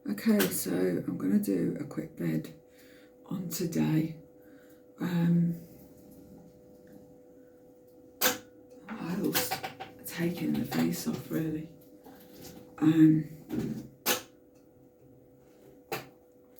Okay, so I'm going to do a quick bid on today. I was taking the face off, really.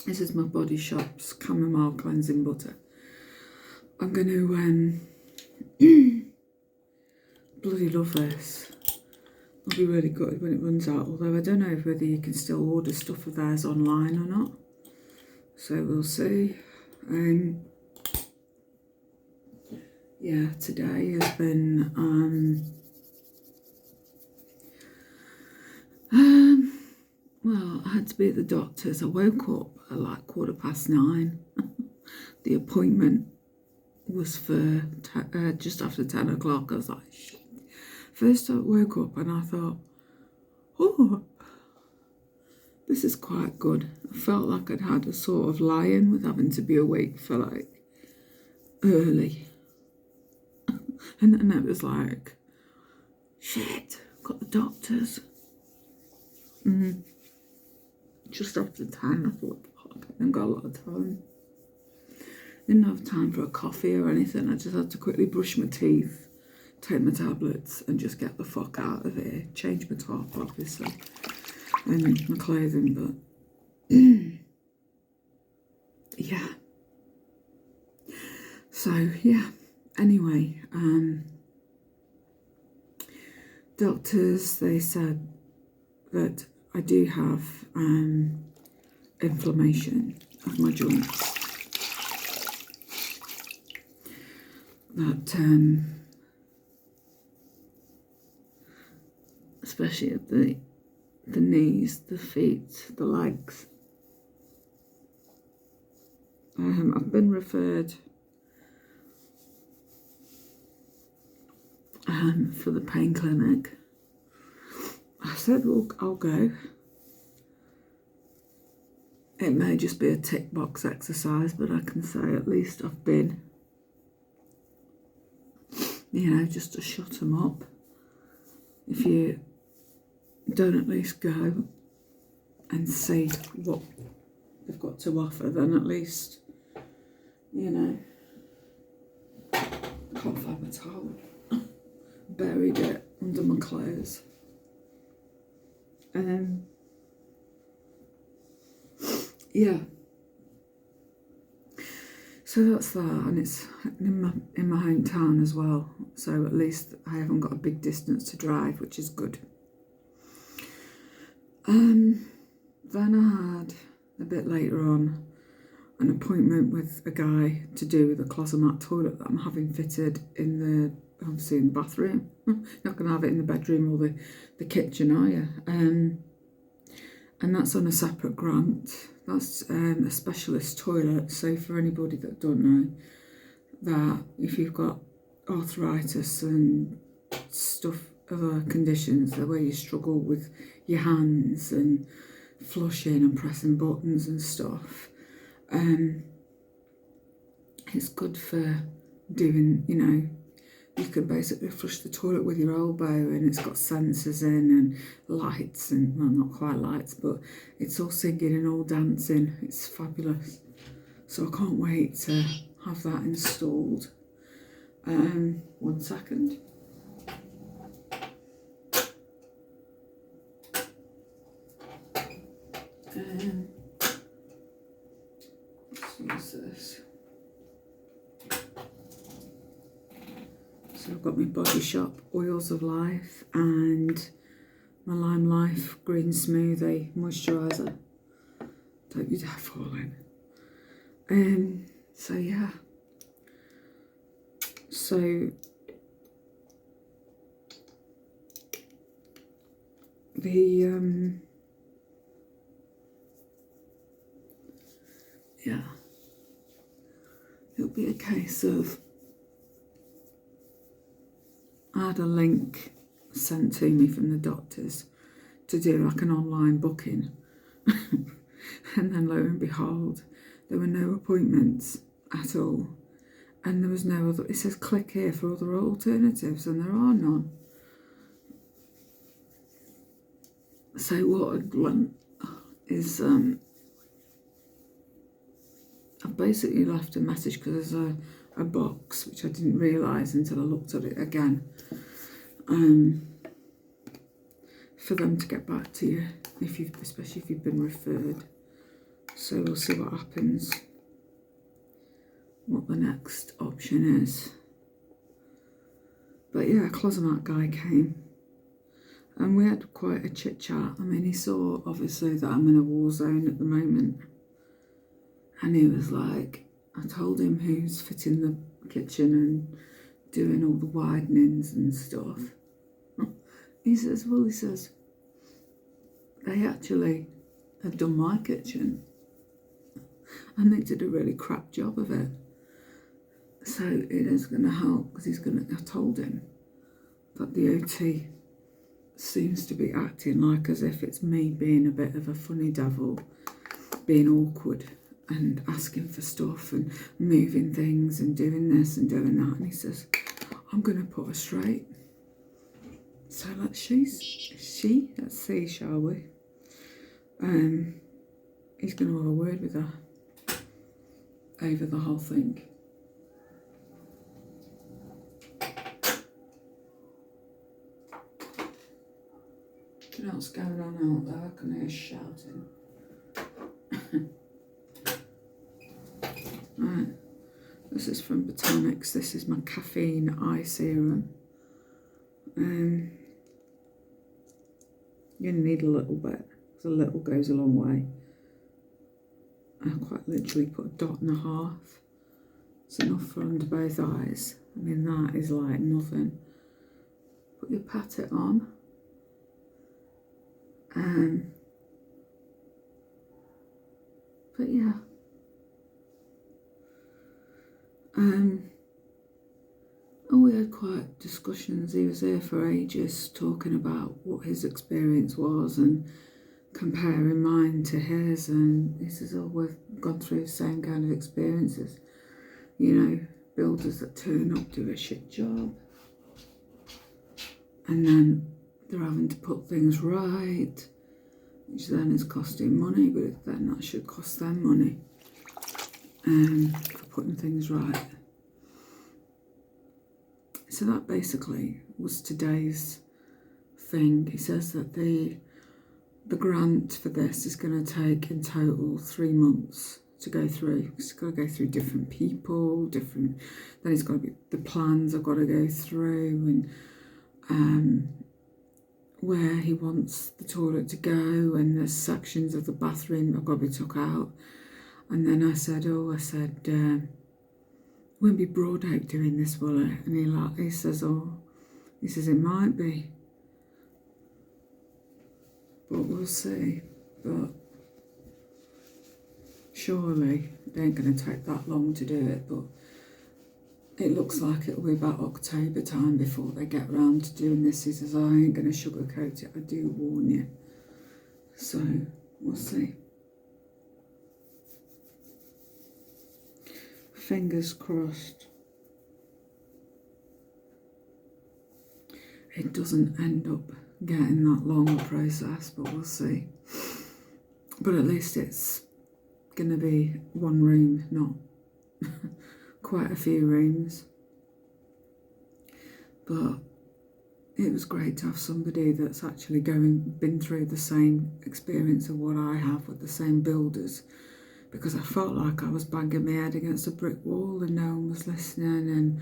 This is my Body Shop's chamomile cleansing butter. I'm going to bloody love this. It'll be really good when it runs out, although I don't know whether you can still order stuff of theirs online or not. So we'll see. Yeah, today has been well, I had to be at the doctor's. I woke up at like 9:15. The appointment was for just after 10 o'clock. I was like, shit. First I woke up and I thought, oh, this is quite good. I felt like I'd had a sort of lie-in with having to be awake for like early. And then it was like, shit, got the doctors. Just after 10, I thought, fuck, I haven't got a lot of time. Didn't have time for a coffee or anything. I just had to quickly brush my teeth, take my tablets and just get the fuck out of here. Change my top, obviously, and my clothing, but yeah. So yeah, anyway, doctors, they said that I do have inflammation of my joints. That especially at the knees, the feet, the legs. I've been referred for the pain clinic. I said, well, I'll go. It may just be a tick box exercise, but I can say at least I've been, you know, just to shut them up. If you don't at least go and see what they've got to offer, then at least, you know, I can't find my towel. Buried it under my clothes. Yeah. So that's that, and it's in my hometown as well. So at least I haven't got a big distance to drive, which is good. Then I had a bit later on an appointment with a guy to do with a klosomat toilet that I'm having fitted in the bathroom. Not going to have it in the bedroom or the kitchen, are you? And that's on a separate grant. That's a specialist toilet. So for anybody that don't know, that if you've got arthritis and stuff, other conditions, where you struggle with your hands and flushing and pressing buttons and stuff, it's good for doing, you know, you can basically flush the toilet with your elbow, and it's got sensors in and lights, and well, not quite lights, but it's all singing and all dancing. It's fabulous. So I can't wait to have that installed. 1 second. What's this? So I've got my Body Shop Oils of Life and my Lime Life Green Smoothie Moisturiser. Don't you dare fall in. So yeah. So yeah, it'll be a case of, I had a link sent to me from the doctors to do like an online booking. And then lo and behold, there were no appointments at all. And there was no other, it says click here for other alternatives, and there are none. So what, is I've basically left a message because there's a box which I didn't realise until I looked at it again, for them to get back to you, especially if you've been referred. So we'll see what happens, what the next option is. But yeah, a klosomat guy came and we had quite a chit chat. I mean, he saw obviously that I'm in a war zone at the moment, and he was like, I told him who's fitting the kitchen and doing all the widenings and stuff. He says, well, he says, they actually have done my kitchen and they did a really crap job of it. So it is going to help because I told him that the OT seems to be acting like as if it's me being a bit of a funny devil, being awkward and asking for stuff and moving things and doing this and doing that. And he says, I'm going to put her straight. So let's see, shall we? He's going to have a word with her over the whole thing. Do you know what's going on out there? I can hear shouting. Right, this is from Botanics. This is my caffeine eye serum. You're going to need a little bit, because a little goes a long way. I quite literally put a dot and a half. It's enough for under both eyes. I mean, that is like nothing. Put your pat it on. But yeah. We had quite discussions. He was there for ages talking about what his experience was and comparing mine to his, and he says, oh, we've gone through the same kind of experiences. You know, builders that turn up, do a shit job, and then they're having to put things right, which then is costing money, but then that should cost them money for putting things right. So that basically was today's thing. He says that the grant for this is going to take in total 3 months to go through. It's got to go through different people, then it's got to be the plans I've got to go through, and where he wants the toilet to go, and there's sections of the bathroom that have got to be took out. And then I said, won't be broad out doing this, will it? And he says, it might be, but we'll see. But surely it ain't going to take that long to do it, but it looks like it'll be about October time before they get around to doing this. He says, I ain't going to sugarcoat it, I do warn you. So we'll see. Fingers crossed it doesn't end up getting that long a process, but we'll see. But at least it's going to be one room, not quite a few rooms. But it was great to have somebody that's actually been through the same experience of what I have with the same builders, because I felt like I was banging my head against a brick wall and no one was listening, and,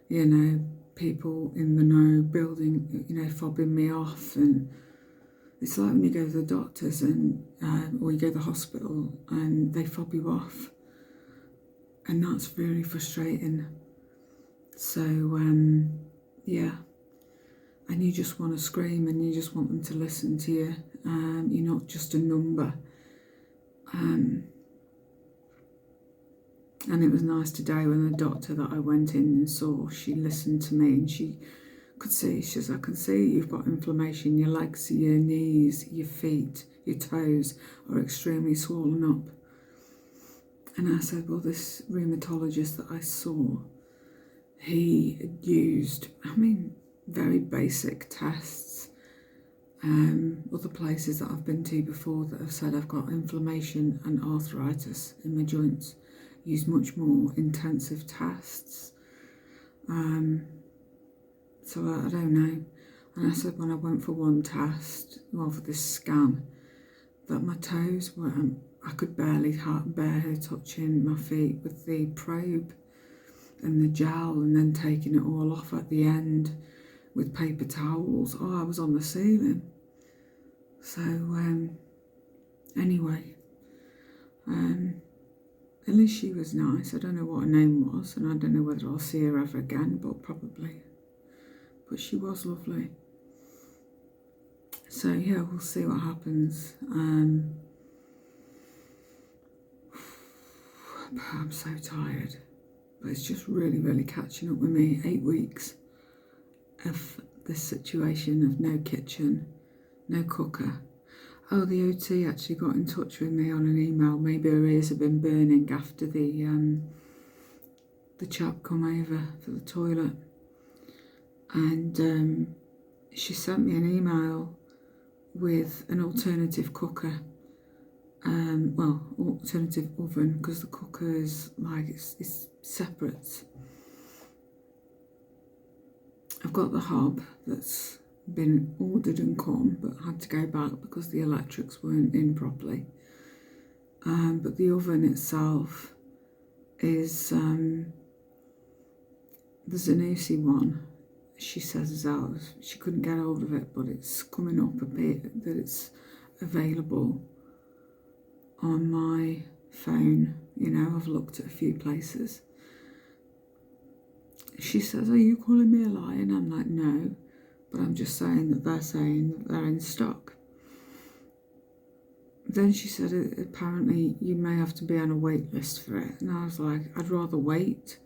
you know, people in the know building, you know, fobbing me off. And it's like when you go to the doctors and or you go to the hospital and they fob you off, and that's really frustrating. So yeah, and you just want to scream and you just want them to listen to you. You're not just a number. And it was nice today when the doctor that I went in and saw, she listened to me and she could see, she says, I can see you've got inflammation. Your legs, your knees, your feet, your toes are extremely swollen up. And I said, well, this rheumatologist that I saw, he used, very basic tests. Other places that I've been to before that have said I've got inflammation and arthritis in my joints use much more intensive tests. So I don't know. And I said when I went for one test, well, for this scan, that my toes were, I could barely bear her touching my feet with the probe and the gel, and then taking it all off at the end with paper towels. Oh, I was on the ceiling. So anyway, at least she was nice. I don't know what her name was, and I don't know whether I'll see her ever again, but probably. But she was lovely. So yeah, we'll see what happens. I'm so tired, but it's just really, really catching up with me. 8 weeks of this situation of no kitchen, no cooker. Oh, the OT actually got in touch with me on an email. Maybe her ears have been burning after the chap come over for the toilet, and she sent me an email with an alternative cooker, well, alternative oven, because the cooker is like, it's separate. I've got the hob that's been ordered and come, but had to go back because the electrics weren't in properly. But the oven itself is, the Zanussi one, she says is out. She couldn't get hold of it, but it's coming up a bit that it's available on my phone. You know, I've looked at a few places. She says, are you calling me a liar? And I'm like, no, but I'm just saying that they're in stock. Then she said, apparently you may have to be on a wait list for it. And I was like, I'd rather wait.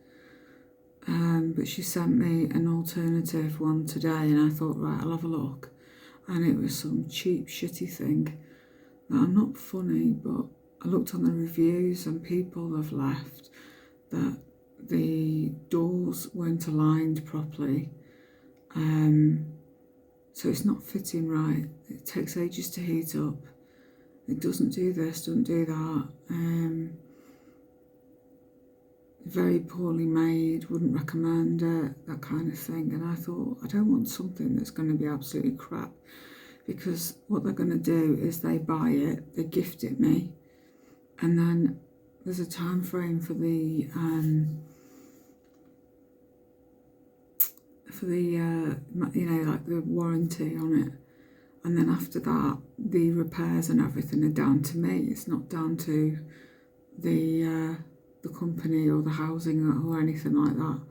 But she sent me an alternative one today, and I thought, right, I'll have a look. And it was some cheap, shitty thing. Now, I'm not funny, but I looked on the reviews and people have left that the doors weren't aligned properly. So it's not fitting right. It takes ages to heat up. It doesn't do this, doesn't do that. Very poorly made, wouldn't recommend it, that kind of thing. And I thought, I don't want something that's going to be absolutely crap, because what they're going to do is they buy it, they gift it me, and then there's a time frame for the you know, like the warranty on it, and then after that the repairs and everything are down to me. It's not down to the company or the housing or anything like that.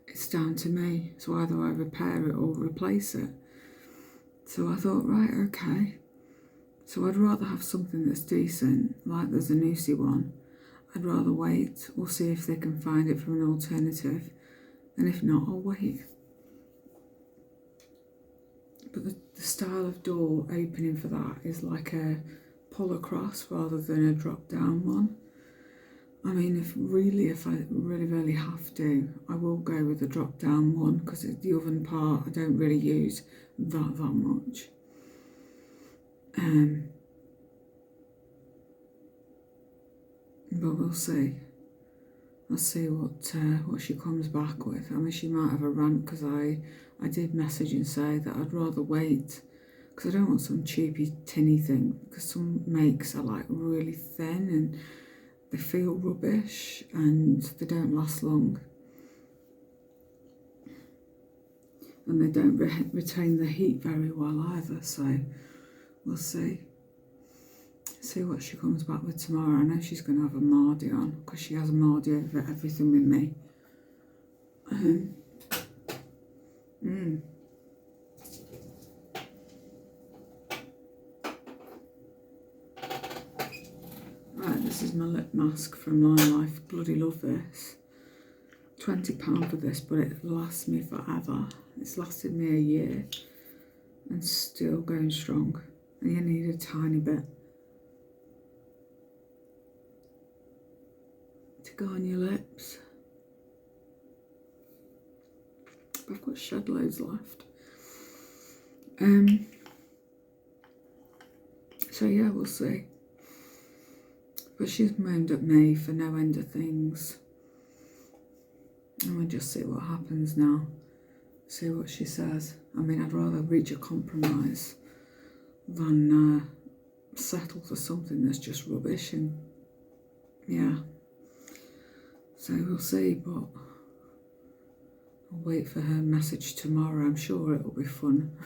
It's down to me. So either I repair it or replace it. So I thought, right, okay. So I'd rather have something that's decent, like the Zanussi one. I'd rather wait or see if they can find it from an alternative. And if not, I'll wait. But the style of door opening for that is like a pull across rather than a drop down one. I mean, if I really have to, I will go with the drop down one, because the oven part I don't really use that much. But we'll see. I'll see what she comes back with. I mean, she might have a rant, because I did message and say that I'd rather wait, because I don't want some cheapy tinny thing, because some makes are like really thin and they feel rubbish and they don't last long, and they don't retain the heat very well either. So we'll see what she comes back with tomorrow. I know she's going to have a Mardy on, because she has a Mardy over everything with me. Right, this is my lip mask from My Life. Bloody love this. £20 for this, but it lasts me forever. It's lasted me a year and still going strong. And you need a tiny bit to go on your lips. I've got shed loads left. yeah, we'll see. But she's moaned at me for no end of things. And we'll just see what happens now. See what she says. I mean, I'd rather reach a compromise than settle for something that's just rubbish. And yeah, so we'll see. But I'll wait for her message tomorrow. I'm sure it'll be fun.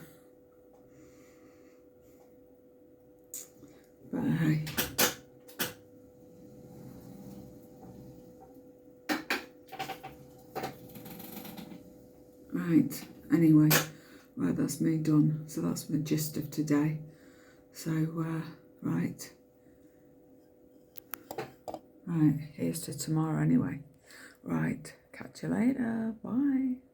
But hey. Right, anyway, right, that's me done. So that's the gist of today. So, right, here's to tomorrow anyway. Right, catch you later, bye.